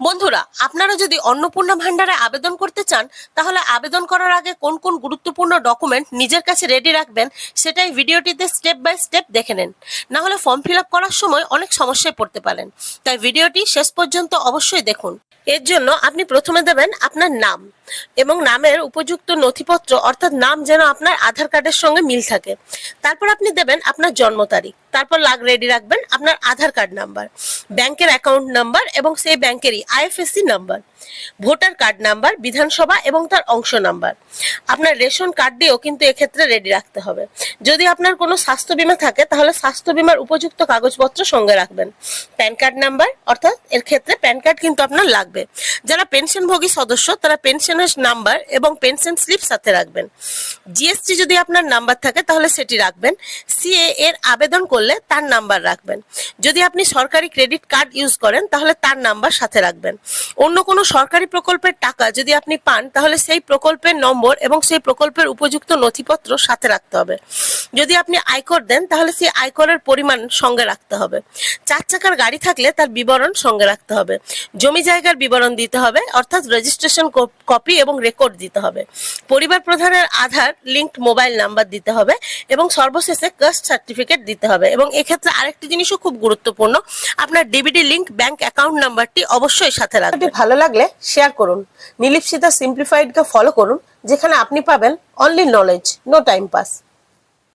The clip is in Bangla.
বন্ধুরা, আপনারা যদি অন্নপূর্ণা ভান্ডারে আবেদন করতে চান, তাহলে আবেদন করার আগে কোন কোন গুরুত্বপূর্ণ ডকুমেন্ট নিজের কাছে রেডি রাখবেন সেটাই ভিডিওটিতে স্টেপ বাই স্টেপ দেখে নেন। না হলে ফর্ম ফিল আপ করার সময় অনেক সমস্যায় পড়তে পারেন। তাই ভিডিওটি শেষ পর্যন্ত অবশ্যই দেখুন। এর জন্য আপনি প্রথমে দেবেন আপনার নাম এবং নামের উপযুক্ত নথিপত্র, অর্থাৎ নাম যেন আপনার আধার কার্ডের সঙ্গে মিল থাকে। তারপর আপনি দেবেন আপনার জন্ম তারিখ, তারপর রেডি রাখবেন আপনার আধার কার্ড নাম্বার, ব্যাংকের অ্যাকাউন্ট নাম্বার এবং সেই ব্যাংকেরই IFSC number, voter card number, বিধানসভা এবং তার অংশ নাম্বার। আপনার রেশন কার্ড দিয়েও কিন্তু এক্ষেত্রে রেডি রাখতে হবে। যদি আপনার কোনো স্বাস্থ্য বীমা থাকে তাহলে স্বাস্থ্য বীমার উপযুক্ত কাগজপত্র সঙ্গে রাখবেন। প্যান কার্ড নাম্বার, অর্থাৎ এর ক্ষেত্রে প্যান কার্ড কিন্তু আপনার লাগবে। যারা পেনশনভোগী সদস্য তারা পেনশনের নাম্বার এবং পেনশন স্লিপ সাথে রাখবেন। জিএসটি যদি আপনার নাম্বার থাকে তাহলে সেটি রাখবেন। সিএ এর আবেদন করলে তার নাম্বার রাখবেন। যদি আপনি সরকারি ক্রেডিট কার্ড ইউজ করেন তাহলে তার নাম্বার সাথে রাখবেন। অন্য কোনো সরকারি প্রকল্পের টাকা যদি আপনি পান তাহলে সেই প্রকল্পের নম্বর এবং সেই প্রকল্পের উপযুক্ত নথিপত্র সাথে রাখতে হবে। যদি আপনি আয়কর দেন তাহলে সেই আয়করের পরিমাণ সঙ্গে রাখতে হবে। 4 চাকার গাড়ি থাকলে তার বিবরণ সঙ্গে রাখতে হবে। জমি জায়গার বিবরণ দিতে হবে, অর্থাৎ রেজিস্ট্রেশন কপি এবং রেকর্ড দিতে হবে। পরিবার প্রধানের আধার লিঙ্কড মোবাইল নাম্বার দিতে হবে এবং সর্বশেষে কাস্ট সার্টিফিকেট দিতে হবে। এবং এক্ষেত্রে আরেকটি জিনিসও খুব গুরুত্বপূর্ণ, আপনার ডিবিডি লিঙ্ক ব্যাংক অ্যাকাউন্ট নাম্বারটি অবশ্যই সাথে রাখবেন। ভালো লাগলে শেয়ার করুন। নিলিপসিতা সিম্পলিফাইডকে ফলো করুন, যেখানে আপনি পাবেন only knowledge, no time pass.